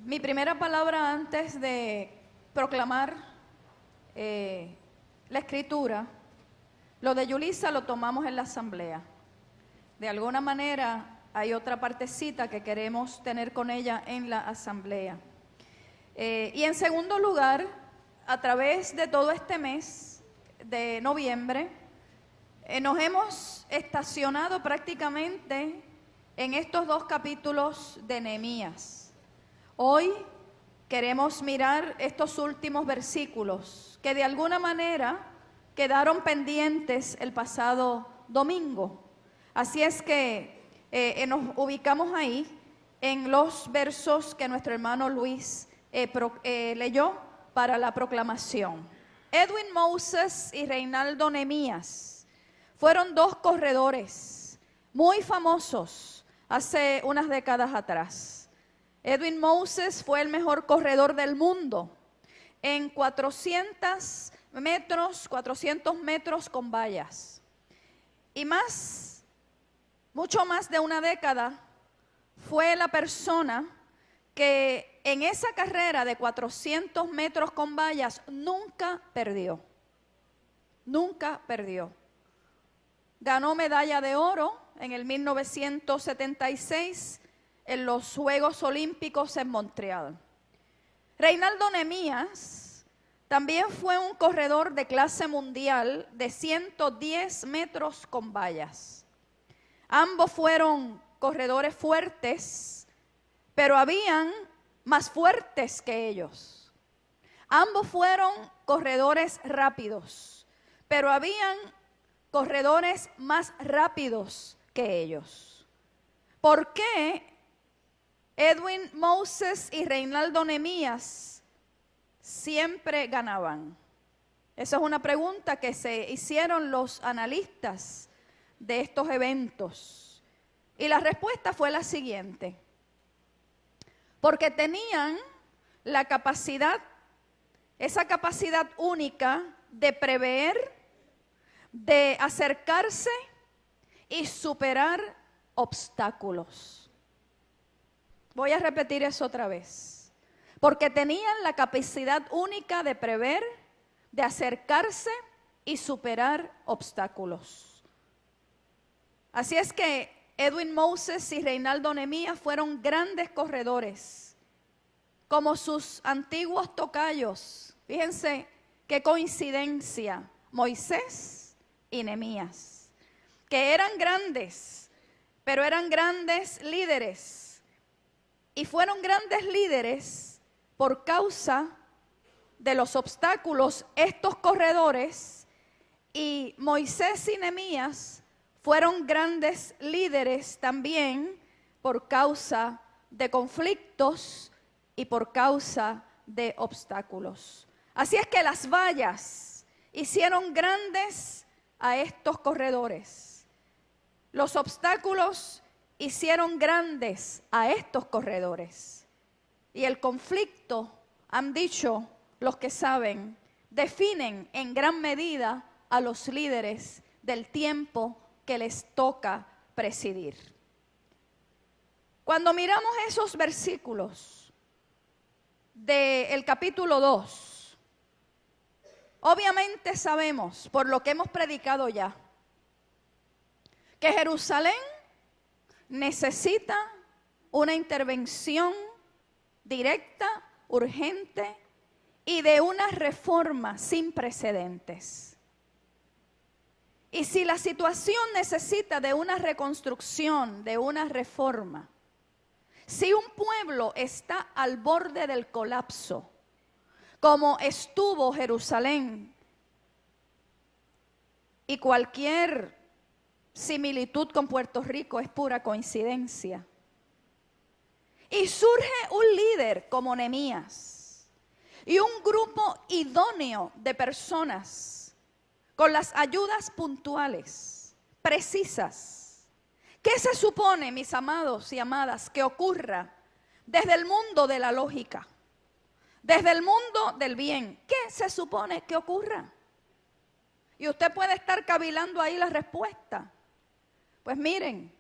Mi primera palabra antes de proclamar la escritura, lo de Yulisa lo tomamos en la asamblea. De alguna manera hay otra partecita que queremos tener con ella en la asamblea. Y en segundo lugar, a través de todo este mes de noviembre, nos hemos estacionado prácticamente en estos dos capítulos de Nehemías. Hoy queremos mirar estos últimos versículos que de alguna manera quedaron pendientes el pasado domingo. Así es que nos ubicamos ahí en los versos que nuestro hermano Luis leyó para la proclamación. Edwin Moses y Reinaldo Nehemías fueron dos corredores muy famosos hace unas décadas atrás. Edwin Moses fue el mejor corredor del mundo en 400 metros con vallas. Y mucho más de una década, fue la persona que en esa carrera de 400 metros con vallas nunca perdió. Nunca perdió. Ganó medalla de oro en el 1976 en los Juegos Olímpicos en Montreal. Reinaldo Nehemías también fue un corredor de clase mundial de 110 metros con vallas. Ambos fueron corredores fuertes, pero habían más fuertes que ellos. Ambos fueron corredores rápidos, pero habían corredores más rápidos que ellos. ¿Por qué Edwin Moses y Reinaldo Nehemías siempre ganaban? Esa es una pregunta que se hicieron los analistas de estos eventos. Y la respuesta fue la siguiente: porque tenían la capacidad, esa capacidad única de prever, de acercarse y superar obstáculos. Voy a repetir eso otra vez. Porque tenían la capacidad única de prever, de acercarse y superar obstáculos. Así es que Edwin Moses y Reinaldo Nehemías fueron grandes corredores, como sus antiguos tocayos. Fíjense qué coincidencia, Moisés y Nehemías, que eran grandes, pero eran grandes líderes. Y fueron grandes líderes por causa de los obstáculos, estos corredores, y Moisés y Nehemías fueron grandes líderes también por causa de conflictos y por causa de obstáculos. Así es que las vallas hicieron grandes a estos corredores. Los obstáculos hicieron grandes a estos corredores. Y el conflicto, han dicho los que saben, definen en gran medida a los líderes del tiempo que les toca presidir. Cuando miramos esos versículos del capítulo 2, obviamente sabemos, por lo que hemos predicado ya, que Jerusalén necesita una intervención directa, urgente y de una reforma sin precedentes. Y si la situación necesita de una reconstrucción, de una reforma, si un pueblo está al borde del colapso, como estuvo Jerusalén, y cualquier similitud con Puerto Rico es pura coincidencia, y surge un líder como Nehemías y un grupo idóneo de personas con las ayudas puntuales, precisas. ¿Qué se supone, mis amados y amadas, que ocurra desde el mundo de la lógica, desde el mundo del bien? ¿Qué se supone que ocurra? Y usted puede estar cavilando ahí la respuesta. Pues miren,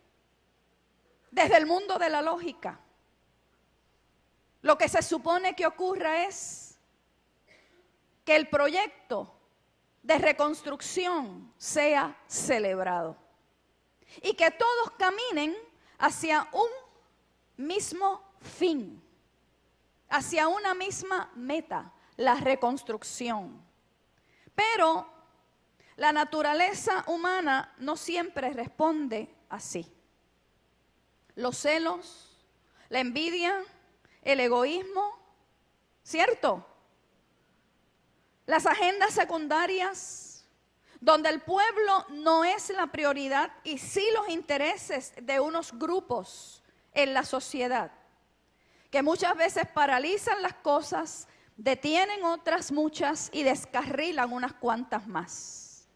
desde el mundo de la lógica, lo que se supone que ocurra es que el proyecto de reconstrucción sea celebrado y que todos caminen hacia un mismo fin, hacia una misma meta, la reconstrucción. Pero la naturaleza humana no siempre responde así. Los celos, la envidia, el egoísmo, ¿cierto? Las agendas secundarias, donde el pueblo no es la prioridad y sí los intereses de unos grupos en la sociedad, que muchas veces paralizan las cosas, detienen otras muchas y descarrilan unas cuantas más.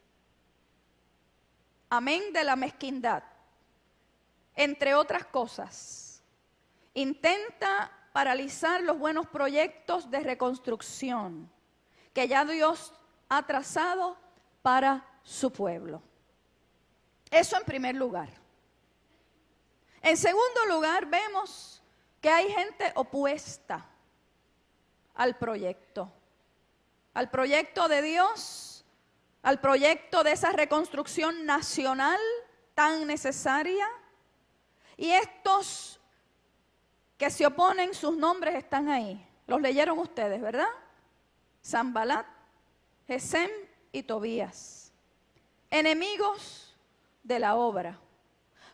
Amén de la mezquindad, entre otras cosas, intenta paralizar los buenos proyectos de reconstrucción que ya Dios ha trazado para su pueblo. Eso en primer lugar. En segundo lugar, vemos que hay gente opuesta al proyecto de Dios, al proyecto de esa reconstrucción nacional tan necesaria. Y estos que se oponen, sus nombres están ahí. Los leyeron ustedes, ¿verdad? Sanbalat, Gesem y Tobías, enemigos de la obra,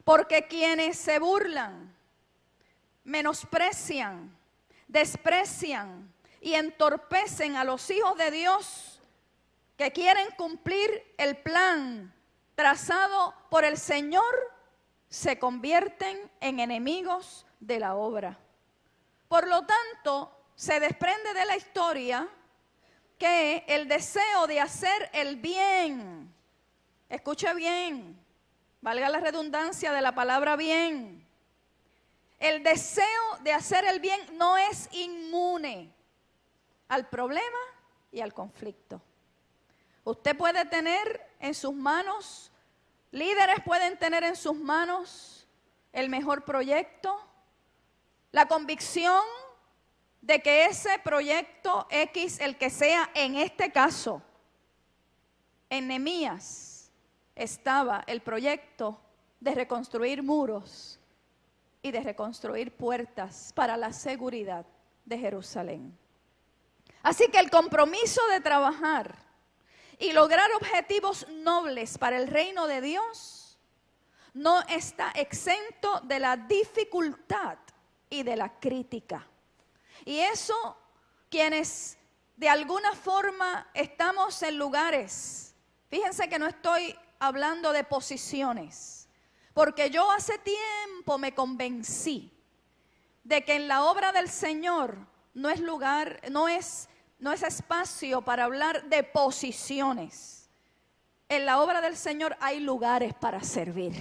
porque quienes se burlan, menosprecian, desprecian y entorpecen a los hijos de Dios que quieren cumplir el plan trazado por el Señor, se convierten en enemigos de la obra. Por lo tanto, se desprende de la historia que el deseo de hacer el bien, escuche bien, valga la redundancia de la palabra bien, el deseo de hacer el bien no es inmune al problema y al conflicto. Usted puede tener en sus manos, líderes pueden tener en sus manos el mejor proyecto, la convicción de que ese proyecto X, el que sea en este caso, en Nehemías estaba el proyecto de reconstruir muros y de reconstruir puertas para la seguridad de Jerusalén. Así que el compromiso de trabajar y lograr objetivos nobles para el reino de Dios no está exento de la dificultad y de la crítica. Y eso, quienes de alguna forma estamos en lugares, fíjense que no estoy hablando de posiciones, porque yo hace tiempo me convencí de que en la obra del Señor no es lugar, no es espacio para hablar de posiciones. En la obra del Señor hay lugares para servir.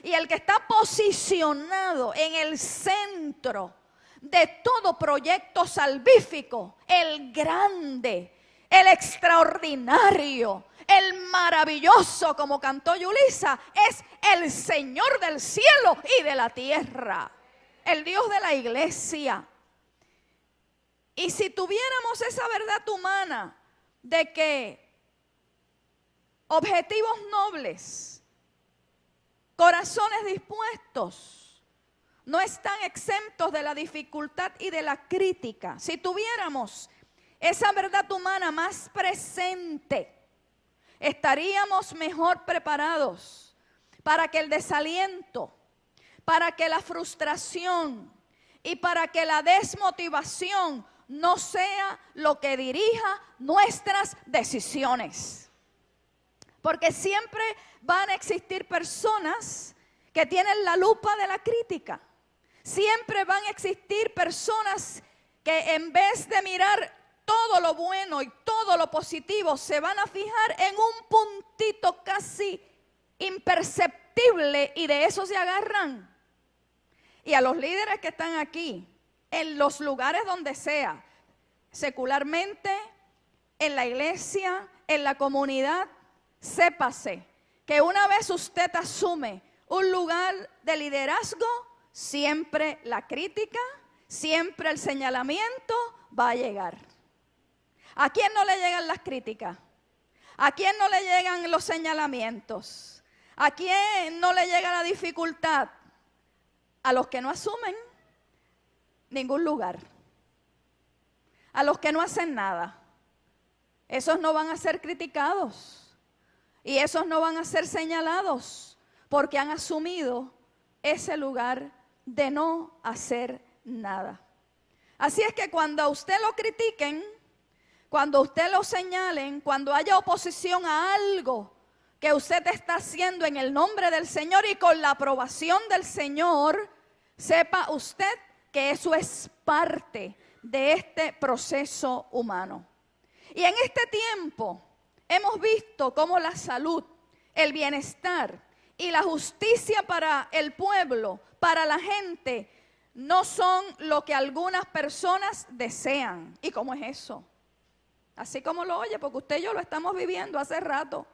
Y el que está posicionado en el centro de todo proyecto salvífico, el grande, el extraordinario, el maravilloso, como cantó Yulisa, es el Señor del cielo y de la tierra, el Dios de la iglesia. Y si tuviéramos esa verdad humana de que objetivos nobles, corazones dispuestos, no están exentos de la dificultad y de la crítica. Si tuviéramos esa verdad humana más presente, estaríamos mejor preparados para que el desaliento, para que la frustración y para que la desmotivación no sea lo que dirija nuestras decisiones. Porque siempre van a existir personas que tienen la lupa de la crítica. Siempre van a existir personas que en vez de mirar todo lo bueno y todo lo positivo, se van a fijar en un puntito casi imperceptible y de eso se agarran. Y a los líderes que están aquí, en los lugares donde sea, secularmente, en la iglesia, en la comunidad, sépase que una vez usted asume un lugar de liderazgo, siempre la crítica, siempre el señalamiento va a llegar. ¿A quién no le llegan las críticas? ¿A quién no le llegan los señalamientos? ¿A quién no le llega la dificultad? A los que no asumen ningún lugar. A los que no hacen nada. Esos no van a ser criticados. Y esos no van a ser señalados porque han asumido ese lugar de no hacer nada. Así es que cuando a usted lo critiquen, cuando usted lo señalen, cuando haya oposición a algo que usted está haciendo en el nombre del Señor y con la aprobación del Señor, sepa usted que eso es parte de este proceso humano. Y en este tiempo hemos visto cómo la salud, el bienestar y la justicia para el pueblo, para la gente, no son lo que algunas personas desean. ¿Y cómo es eso? Así como lo oye, porque usted y yo lo estamos viviendo hace rato.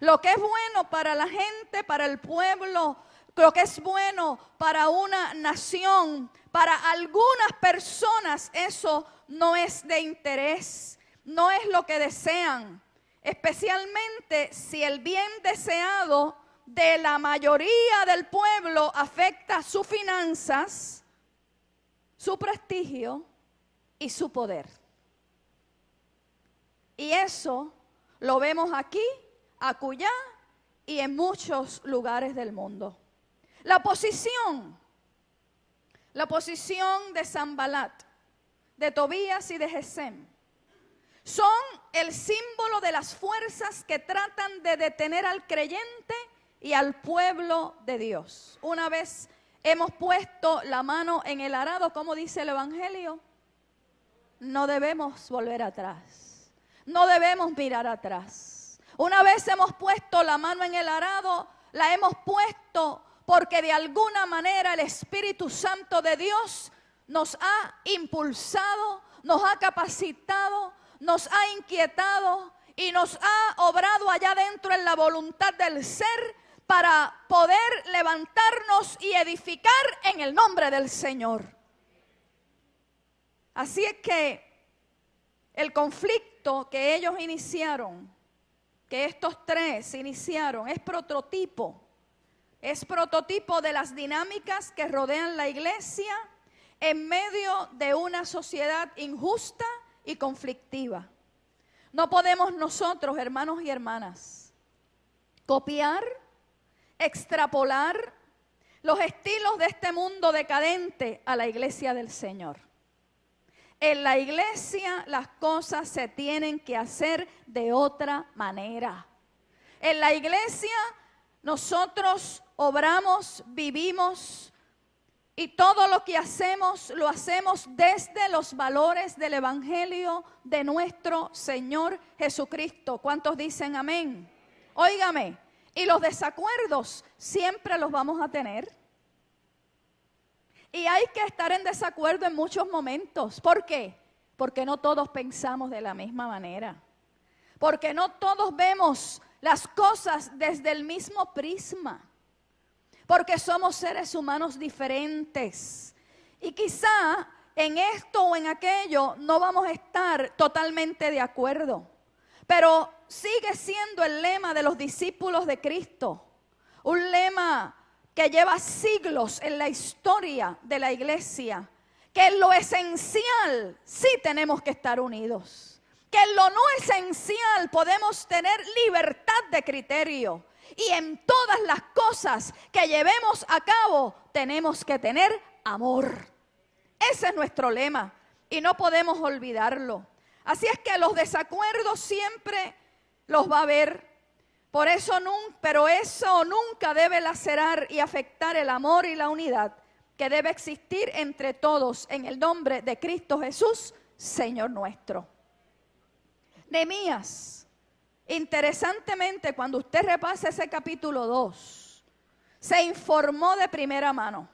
Lo que es bueno para la gente, para el pueblo, lo que es bueno para una nación, para algunas personas, eso no es de interés, no es lo que desean. Especialmente si el bien deseado de la mayoría del pueblo afecta sus finanzas, su prestigio y su poder. Y eso lo vemos aquí, acullá y en muchos lugares del mundo. La posición de Sanbalat, de Tobías y de Gesem, son el símbolo de las fuerzas que tratan de detener al creyente y al pueblo de Dios. Una vez hemos puesto la mano en el arado, como dice el Evangelio, no debemos volver atrás. No debemos mirar atrás. Una vez hemos puesto la mano en el arado, la hemos puesto porque de alguna manera el Espíritu Santo de Dios nos ha impulsado, nos ha capacitado, nos ha inquietado y nos ha obrado allá dentro en la voluntad del ser para poder levantarnos y edificar en el nombre del Señor. Así es que el conflicto que ellos iniciaron, que estos tres iniciaron, es prototipo de las dinámicas que rodean la iglesia en medio de una sociedad injusta y conflictiva. No podemos nosotros, hermanos y hermanas, copiar, extrapolar los estilos de este mundo decadente a la iglesia del Señor. En la iglesia las cosas se tienen que hacer de otra manera. En la iglesia nosotros obramos, vivimos y todo lo que hacemos lo hacemos desde los valores del Evangelio de nuestro Señor Jesucristo. ¿Cuántos dicen amén? Óigame, y los desacuerdos siempre los vamos a tener. Y hay que estar en desacuerdo en muchos momentos. ¿Por qué? Porque no todos pensamos de la misma manera. Porque no todos vemos las cosas desde el mismo prisma. Porque somos seres humanos diferentes. Y quizá en esto o en aquello no vamos a estar totalmente de acuerdo. Pero sigue siendo el lema de los discípulos de Cristo. Un lema que lleva siglos en la historia de la iglesia, que en lo esencial sí tenemos que estar unidos, que en lo no esencial podemos tener libertad de criterio y en todas las cosas que llevemos a cabo tenemos que tener amor. Ese es nuestro lema y no podemos olvidarlo. Así es que los desacuerdos siempre los va a haber. Pero eso nunca debe lacerar y afectar el amor y la unidad que debe existir entre todos en el nombre de Cristo Jesús, Señor nuestro. Nehemías, interesantemente, cuando usted repasa ese capítulo 2, se informó de primera mano.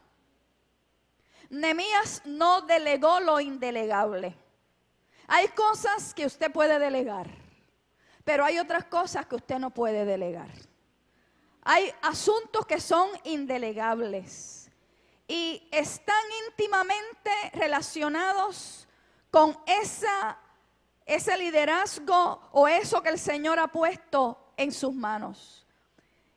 Nehemías no delegó lo indelegable. Hay cosas que usted puede delegar, pero hay otras cosas que usted no puede delegar. Hay asuntos que son indelegables. y están íntimamente relacionados con ese liderazgo o eso que el Señor ha puesto en sus manos.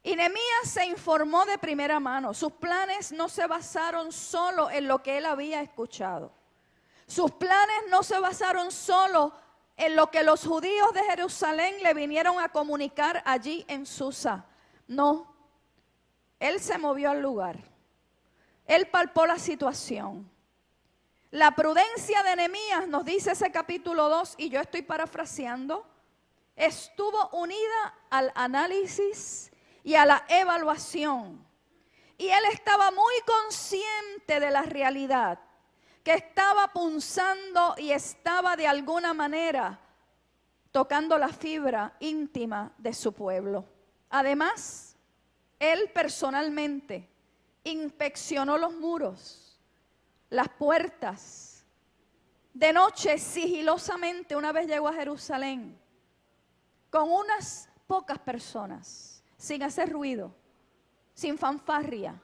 Y Nehemías se informó de primera mano. Sus planes no se basaron solo en lo que él había escuchado. Sus planes no se basaron solo en lo que los judíos de Jerusalén le vinieron a comunicar allí en Susa. No, él se movió al lugar. Él palpó la situación. La prudencia de Nehemías, nos dice ese capítulo 2, y yo estoy parafraseando, estuvo unida al análisis y a la evaluación. Y él estaba muy consciente de la realidad, que estaba punzando y estaba de alguna manera tocando la fibra íntima de su pueblo. Además, él personalmente inspeccionó los muros, las puertas. De noche, sigilosamente, una vez llegó a Jerusalén, con unas pocas personas, sin hacer ruido, sin fanfarria,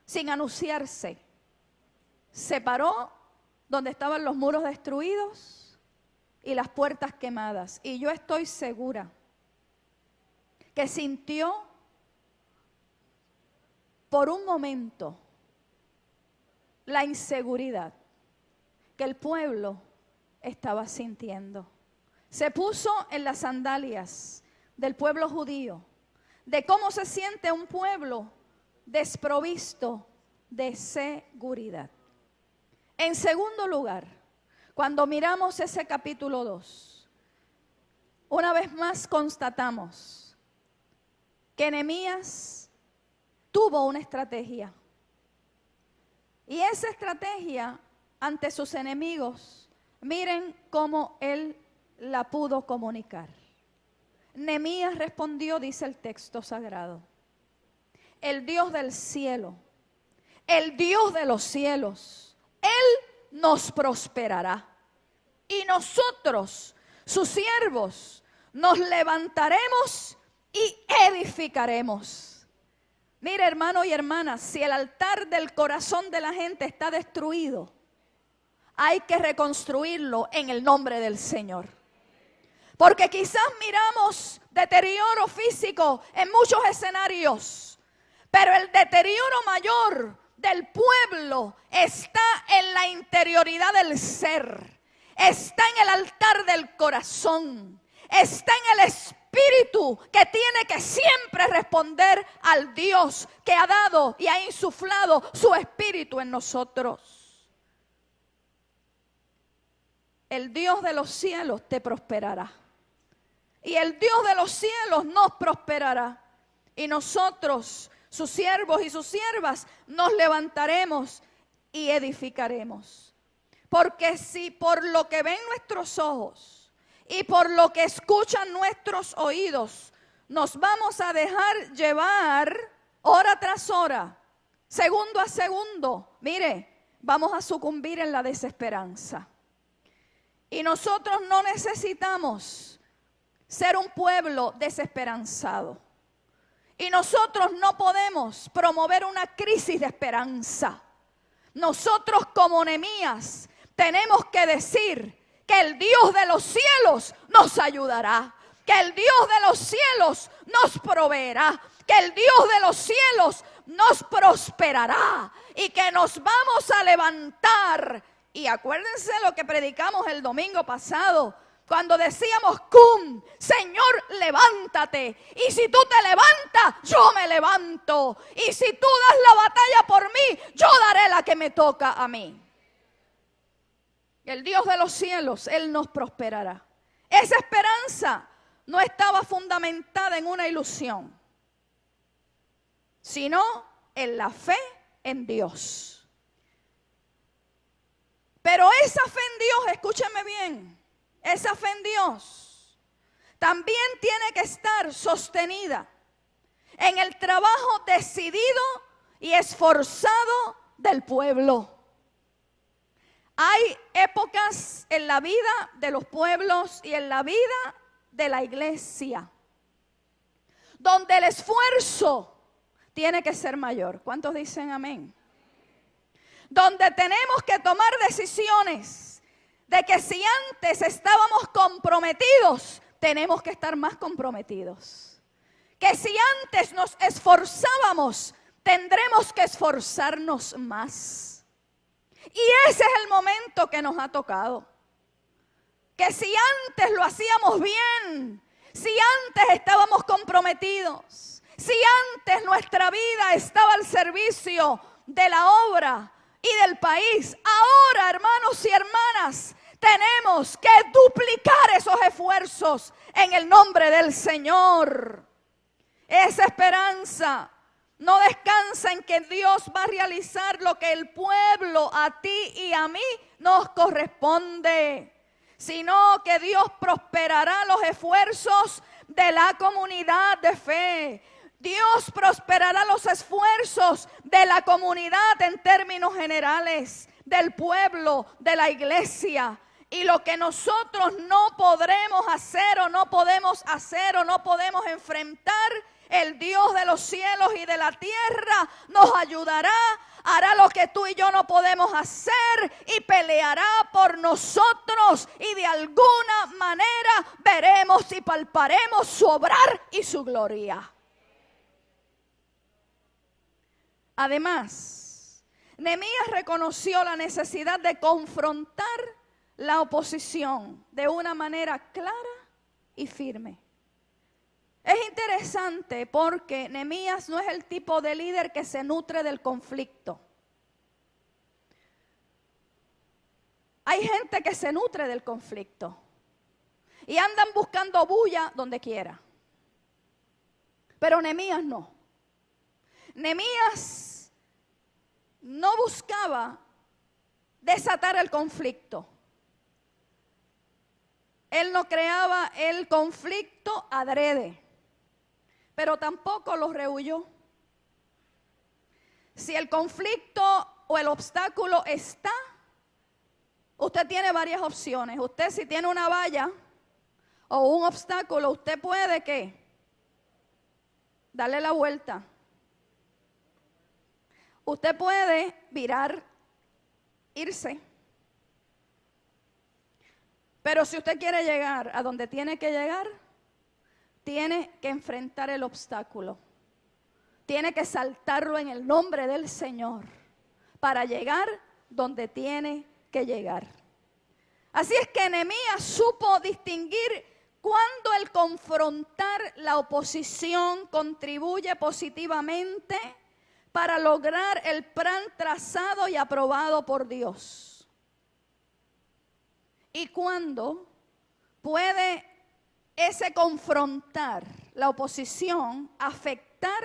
sin anunciarse. Se paró donde estaban los muros destruidos y las puertas quemadas. Y yo estoy segura que sintió por un momento la inseguridad que el pueblo estaba sintiendo. Se puso en las sandalias del pueblo judío, de cómo se siente un pueblo desprovisto de seguridad. En segundo lugar, cuando miramos ese capítulo 2, una vez más constatamos que Nehemías tuvo una estrategia. Y esa estrategia ante sus enemigos, miren cómo él la pudo comunicar. Nehemías respondió, dice el texto sagrado: el Dios del cielo, el Dios de los cielos, Él nos prosperará. Y nosotros, sus siervos, nos levantaremos y edificaremos. Mire, hermano y hermana, si el altar del corazón de la gente está destruido, hay que reconstruirlo en el nombre del Señor. Porque quizás miramos deterioro físico en muchos escenarios, pero el deterioro mayor del pueblo está en la interioridad del ser, está en el altar del corazón, está en el espíritu que tiene que siempre responder al Dios que ha dado y ha insuflado su espíritu en nosotros. El Dios de los cielos te prosperará. Y el Dios de los cielos nos prosperará. Y nosotros, sus siervos y sus siervas, nos levantaremos y edificaremos. Porque si por lo que ven nuestros ojos y por lo que escuchan nuestros oídos, nos vamos a dejar llevar hora tras hora, segundo a segundo, mire, vamos a sucumbir en la desesperanza. Y nosotros no necesitamos ser un pueblo desesperanzado. Y nosotros no podemos promover una crisis de esperanza. Nosotros como Nehemías tenemos que decir que el Dios de los cielos nos ayudará, que el Dios de los cielos nos proveerá, que el Dios de los cielos nos prosperará y que nos vamos a levantar. Y acuérdense lo que predicamos el domingo pasado, cuando decíamos: cum, Señor, levántate. Y si tú te levantas, yo me levanto. Y si tú das la batalla por mí, yo daré la que me toca a mí. El Dios de los cielos, Él nos prosperará. Esa esperanza no estaba fundamentada en una ilusión, sino en la fe en Dios. Pero esa fe en Dios, escúcheme bien, esa fe en Dios también tiene que estar sostenida en el trabajo decidido y esforzado del pueblo. Hay épocas en la vida de los pueblos y en la vida de la iglesia donde el esfuerzo tiene que ser mayor. ¿Cuántos dicen amén? donde tenemos que tomar decisiones de que si antes estábamos comprometidos, tenemos que estar más comprometidos. Que si antes nos esforzábamos, tendremos que esforzarnos más. Y ese es el momento que nos ha tocado. Que si antes lo hacíamos bien, si antes estábamos comprometidos, si antes nuestra vida estaba al servicio de la obra y del país, ahora, hermanos y hermanas, tenemos que duplicar esos esfuerzos en el nombre del Señor. Esa esperanza no descansa en que Dios va a realizar lo que el pueblo, a ti y a mí, nos corresponde, sino que Dios prosperará los esfuerzos de la comunidad de fe. Dios prosperará los esfuerzos de la comunidad en términos generales, del pueblo, de la iglesia. Y lo que nosotros no podremos hacer o no podemos hacer o no podemos enfrentar, el Dios de los cielos y de la tierra nos ayudará, hará lo que tú y yo no podemos hacer y peleará por nosotros, y de alguna manera veremos y palparemos su obrar y su gloria. Además, Nehemías reconoció la necesidad de confrontar la oposición de una manera clara y firme. Es interesante porque Nehemías no es el tipo de líder que se nutre del conflicto. Hay gente que se nutre del conflicto y andan buscando bulla donde quiera. Pero Nehemías no. Nehemías no buscaba desatar el conflicto. Él no creaba el conflicto adrede, pero tampoco lo rehuyó. Si el conflicto o el obstáculo está, usted tiene varias opciones. Usted, si tiene una valla o un obstáculo, usted puede, ¿qué? Darle la vuelta. Usted puede virar, irse. Pero si usted quiere llegar a donde tiene que llegar, tiene que enfrentar el obstáculo. Tiene que saltarlo en el nombre del Señor para llegar donde tiene que llegar. Así es que Nehemías supo distinguir cuando el confrontar la oposición contribuye positivamente para lograr el plan trazado y aprobado por Dios. Y cuando puede ese confrontar la oposición afectar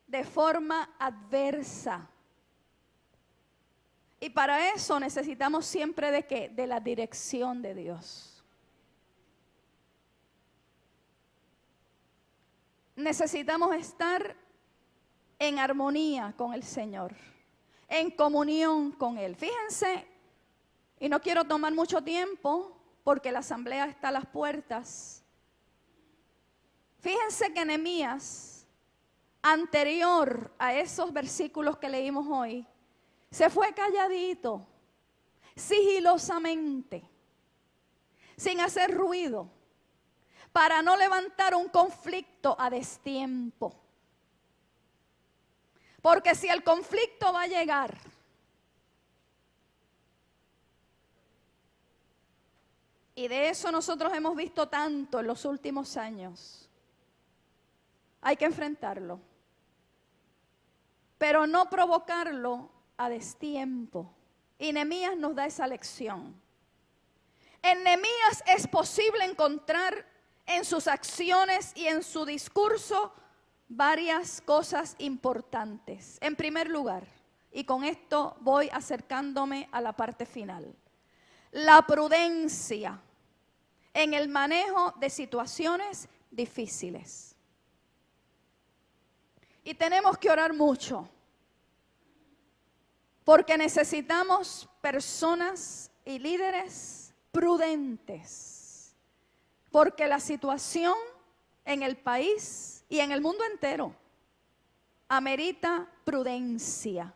de forma adversa. Y para eso necesitamos siempre ¿de qué? De la dirección de Dios. Necesitamos estar en armonía con el Señor, en comunión con Él. Fíjense, y no quiero tomar mucho tiempo porque la asamblea está a las puertas. Fíjense que Nehemías, anterior a esos versículos que leímos hoy, se fue calladito, sigilosamente, sin hacer ruido, para no levantar un conflicto a destiempo. Porque si el conflicto va a llegar, y de eso nosotros hemos visto tanto en los últimos años, hay que enfrentarlo, pero no provocarlo a destiempo. Y Nehemías nos da esa lección. En Nehemías es posible encontrar en sus acciones y en su discurso varias cosas importantes. En primer lugar, y con esto voy acercándome a la parte final, la prudencia en el manejo de situaciones difíciles. Y tenemos que orar mucho, porque necesitamos personas y líderes prudentes, porque la situación en el país y en el mundo entero amerita prudencia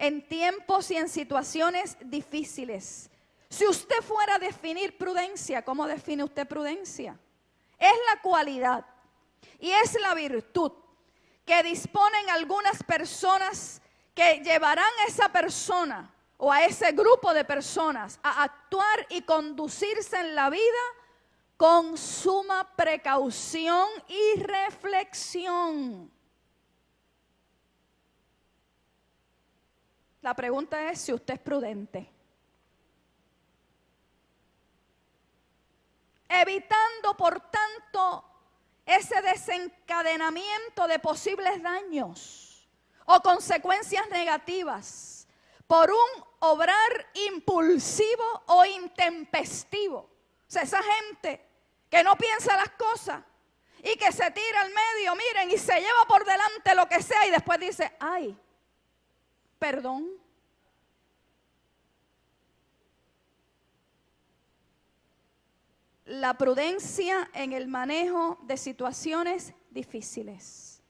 en tiempos y en situaciones difíciles. Si usted fuera a definir prudencia, ¿cómo define usted prudencia? Es la cualidad y es la virtud que disponen algunas personas que llevarán a esa persona o a ese grupo de personas a actuar y conducirse en la vida con suma precaución y reflexión. La pregunta es si usted es prudente. Evitando, por tanto, ese desencadenamiento de posibles daños o consecuencias negativas por un obrar impulsivo o intempestivo. O sea, esa gente que no piensa las cosas y que se tira al medio, miren, y se lleva por delante lo que sea y después dice, ay, perdón. La prudencia en el manejo de situaciones difíciles.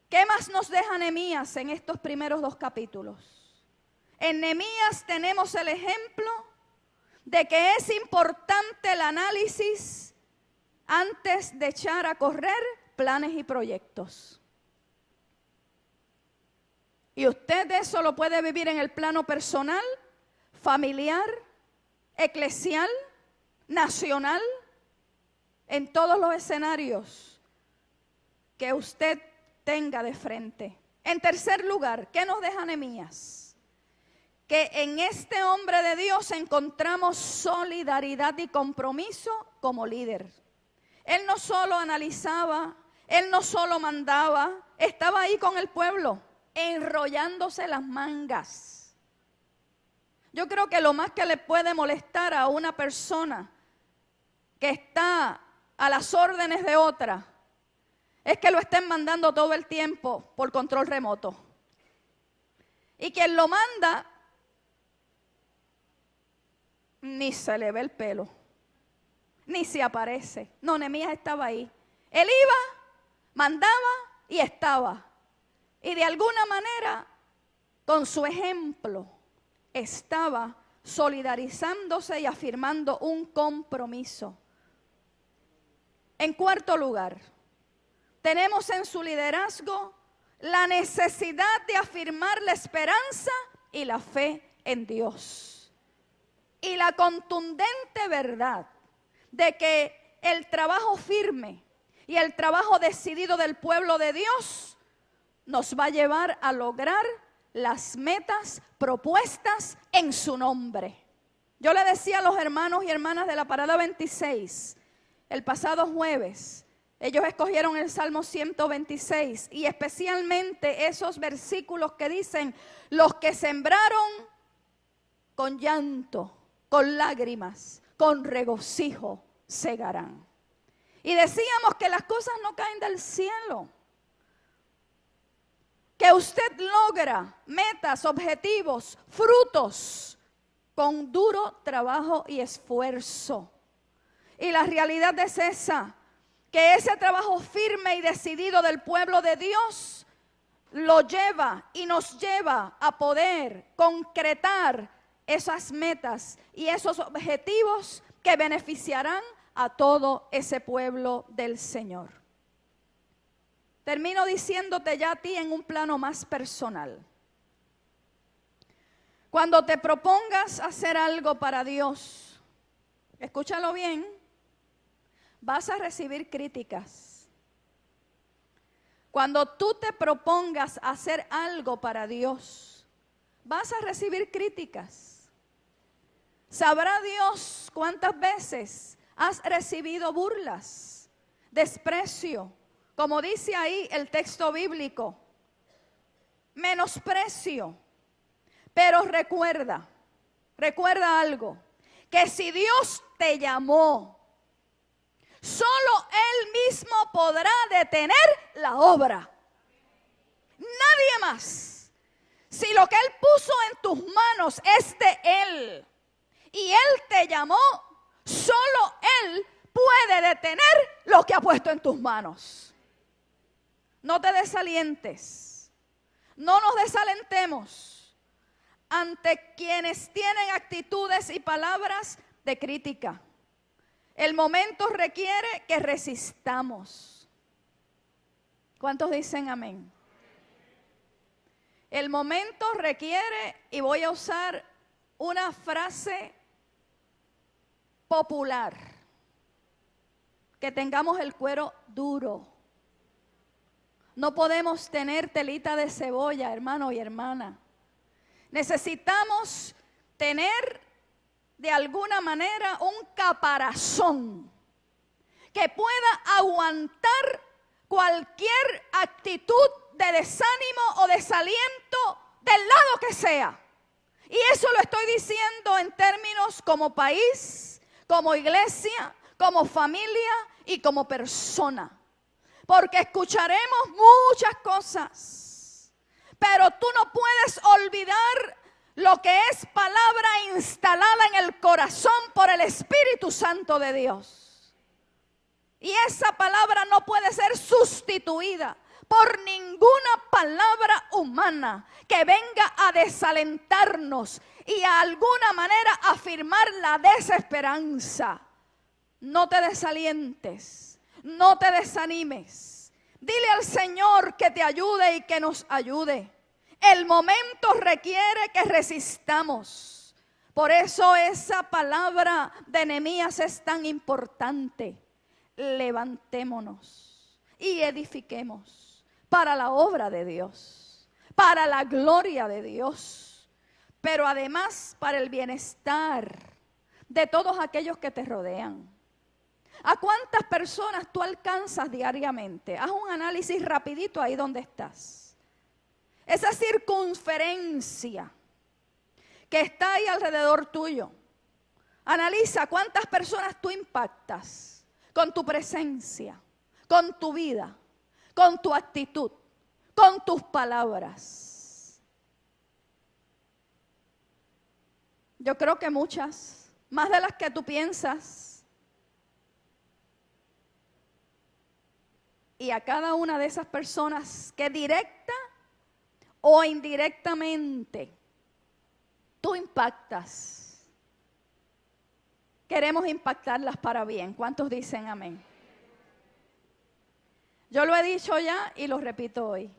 ¿Qué más nos deja Nehemías en estos primeros 2 capítulos? En Nehemías tenemos el ejemplo de que es importante el análisis antes de echar a correr planes y proyectos. Y usted eso lo puede vivir en el plano personal, familiar, eclesial, nacional, en todos los escenarios que usted tenga de frente. En tercer lugar, ¿qué nos deja Nehemías? Que en este hombre de Dios encontramos solidaridad y compromiso como líder. Él no solo analizaba, él no solo mandaba, estaba ahí con el pueblo, enrollándose las mangas. Yo creo que lo más que le puede molestar a una persona que está a las órdenes de otra es que lo estén mandando todo el tiempo por control remoto. Y quien lo manda ni se le ve el pelo, ni se aparece. No, Nehemías estaba ahí. Él iba, mandaba y estaba. Y de alguna manera, con su ejemplo, estaba solidarizándose y afirmando un compromiso. En cuarto lugar, tenemos en su liderazgo la necesidad de afirmar la esperanza y la fe en Dios. Y la contundente verdad de que el trabajo firme y el trabajo decidido del pueblo de Dios nos va a llevar a lograr las metas propuestas en su nombre. Yo le decía a los hermanos y hermanas de la parada 26, el pasado jueves, ellos escogieron el Salmo 126 y especialmente esos versículos que dicen, los que sembraron con llanto, con lágrimas, con regocijo, segarán. Y decíamos que las cosas no caen del cielo. Que usted logra metas, objetivos, frutos con duro trabajo y esfuerzo. Y la realidad es esa, que ese trabajo firme y decidido del pueblo de Dios lo lleva y nos lleva a poder concretar esas metas y esos objetivos que beneficiarán a todo ese pueblo del Señor. Termino diciéndote ya a ti en un plano más personal. Cuando te propongas hacer algo para Dios, escúchalo bien, vas a recibir críticas. Cuando tú te propongas hacer algo para Dios, vas a recibir críticas. Sabrá Dios cuántas veces has recibido burlas, desprecio, como dice ahí el texto bíblico, menosprecio. Pero recuerda algo, que si Dios te llamó, solo Él mismo podrá detener la obra. Nadie más. Si lo que Él puso en tus manos es de Él y Él te llamó, solo Él puede detener lo que ha puesto en tus manos. No te desalientes. No nos desalentemos ante quienes tienen actitudes y palabras de crítica. El momento requiere que resistamos. ¿Cuántos dicen amén? El momento requiere, y voy a usar una frase popular, que tengamos el cuero duro. No podemos tener telita de cebolla, hermano y hermana. Necesitamos tener de alguna manera un caparazón que pueda aguantar cualquier actitud de desánimo o desaliento del lado que sea. Y eso lo estoy diciendo en términos como país, como iglesia, como familia y como persona. Porque escucharemos muchas cosas, pero tú no puedes olvidar lo que es palabra instalada en el corazón por el Espíritu Santo de Dios. Y esa palabra no puede ser sustituida por ninguna palabra humana que venga a desalentarnos y a alguna manera afirmar la desesperanza. No te desalientes, no te desanimes. Dile al Señor que te ayude y que nos ayude. El momento requiere que resistamos. Por eso esa palabra de Nehemías es tan importante. Levantémonos y edifiquemos para la obra de Dios, para la gloria de Dios, pero además para el bienestar de todos aquellos que te rodean. ¿A cuántas personas tú alcanzas diariamente? Haz un análisis rapidito ahí donde estás. Esa circunferencia que está ahí alrededor tuyo. Analiza cuántas personas tú impactas con tu presencia, con tu vida, con tu actitud, con tus palabras. Yo creo que muchas, más de las que tú piensas. Y a cada una de esas personas que directa o indirectamente tú impactas, queremos impactarlas para bien. ¿Cuántos dicen amén? Yo lo he dicho ya y lo repito hoy.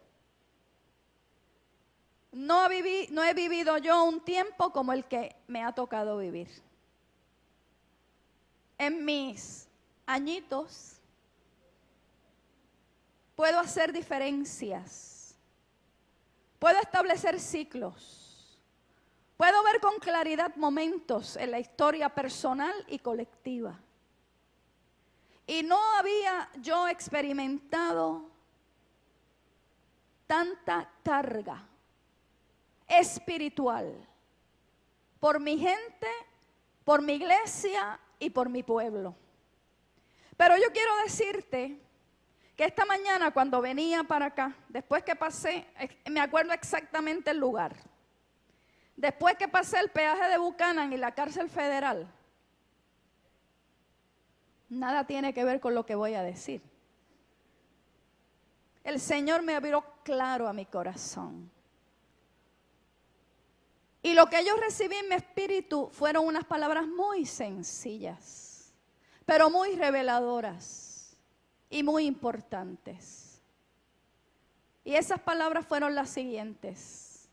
No he vivido yo un tiempo como el que me ha tocado vivir. En mis añitos puedo hacer diferencias, puedo establecer ciclos, puedo ver con claridad momentos en la historia personal y colectiva. Y no había yo experimentado tanta carga espiritual por mi gente, por mi iglesia y por mi pueblo. Pero yo quiero decirte que esta mañana cuando venía para acá, después que pasé, me acuerdo exactamente el lugar, después que pasé el peaje de Buchanan y la cárcel federal, nada tiene que ver con lo que voy a decir. El Señor me abrió claro a mi corazón. Y lo que yo recibí en mi espíritu fueron unas palabras muy sencillas, pero muy reveladoras y muy importantes. Y esas palabras fueron las siguientes: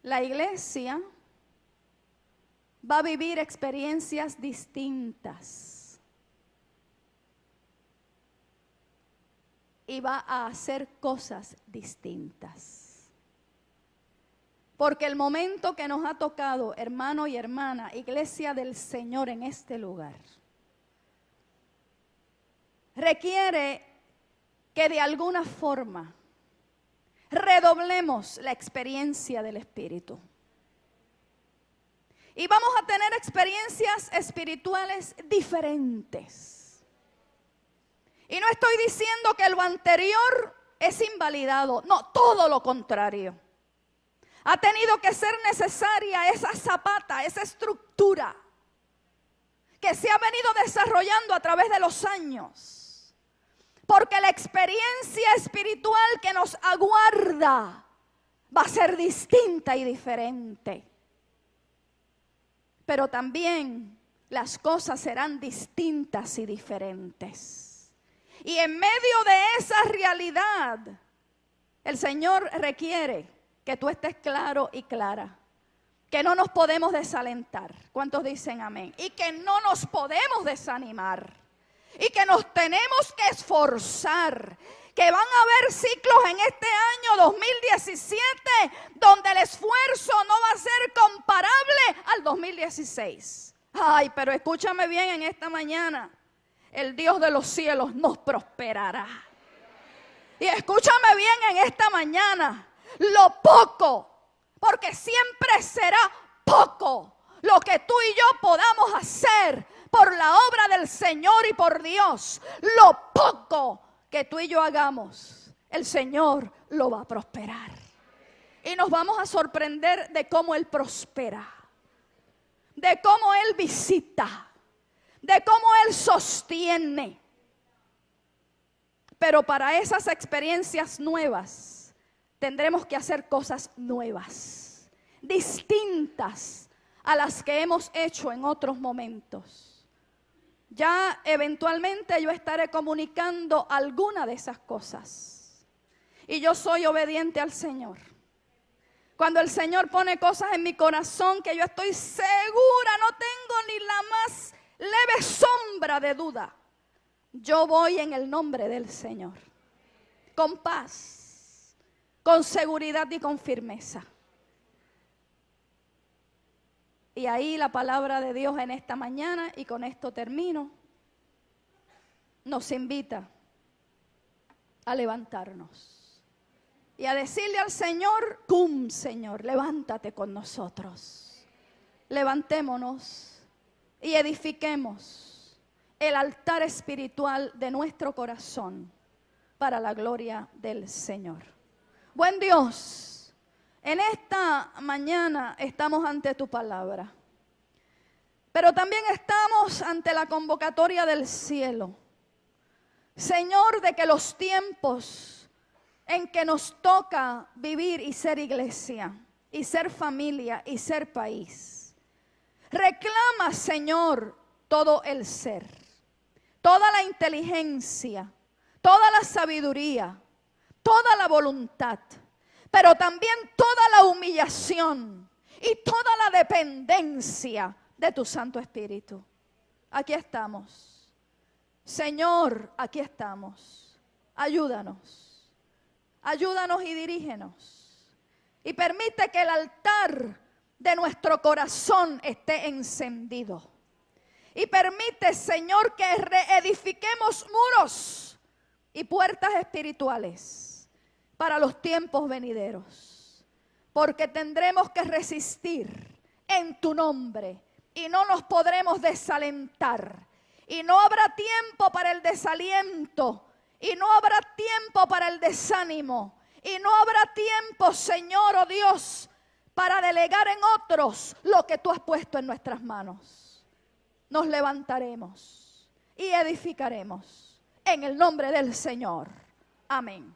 la iglesia va a vivir experiencias distintas y va a hacer cosas distintas. Porque el momento que nos ha tocado, hermano y hermana, iglesia del Señor en este lugar, requiere que de alguna forma redoblemos la experiencia del Espíritu. Y vamos a tener experiencias espirituales diferentes. Y no estoy diciendo que lo anterior es invalidado, no, todo lo contrario. Ha tenido que ser necesaria esa zapata, esa estructura que se ha venido desarrollando a través de los años Porque la experiencia espiritual que nos aguarda va a ser distinta y diferente. Pero también las cosas serán distintas y diferentes. Y en medio de esa realidad, el Señor requiere que tú estés claro y clara. Que no nos podemos desalentar. ¿Cuántos dicen amén? Y que no nos podemos desanimar. Y que nos tenemos que esforzar. Que van a haber ciclos en este año 2017 donde el esfuerzo no va a ser comparable al 2016. Ay, pero escúchame bien en esta mañana. El Dios de los cielos nos prosperará. Y escúchame bien en esta mañana. Lo poco, porque siempre será poco lo que tú y yo podamos hacer por la obra del Señor y por Dios. Lo poco que tú y yo hagamos, el Señor lo va a prosperar. Y nos vamos a sorprender de cómo Él prospera, de cómo Él visita, de cómo Él sostiene. Pero para esas experiencias nuevas, tendremos que hacer cosas nuevas, distintas a las que hemos hecho en otros momentos. Ya eventualmente yo estaré comunicando alguna de esas cosas. Y yo soy obediente al Señor. Cuando el Señor pone cosas en mi corazón que yo estoy segura, no tengo ni la más leve sombra de duda, yo voy en el nombre del Señor, con paz, con seguridad y con firmeza. Y ahí la palabra de Dios en esta mañana, y con esto termino, nos invita a levantarnos y a decirle al Señor: cum, Señor, levántate con nosotros. Levantémonos y edifiquemos el altar espiritual de nuestro corazón para la gloria del Señor. Buen Dios, en esta mañana estamos ante tu palabra, pero también estamos ante la convocatoria del cielo. Señor, de que los tiempos en que nos toca vivir y ser iglesia, y ser familia, y ser país, reclama, Señor, todo el ser, toda la inteligencia, toda la sabiduría, toda la voluntad, pero también toda la humillación y toda la dependencia de tu Santo Espíritu. Aquí estamos. Señor, aquí estamos. Ayúdanos. Ayúdanos y dirígenos. Y permite que el altar de nuestro corazón esté encendido. Y permite, Señor, que reedifiquemos muros y puertas espirituales para los tiempos venideros, porque tendremos que resistir en tu nombre y no nos podremos desalentar, y no habrá tiempo para el desaliento, y no habrá tiempo para el desánimo, y no habrá tiempo, Señor, oh Dios, para delegar en otros lo que tú has puesto en nuestras manos. Nos levantaremos y edificaremos en el nombre del Señor. Amén.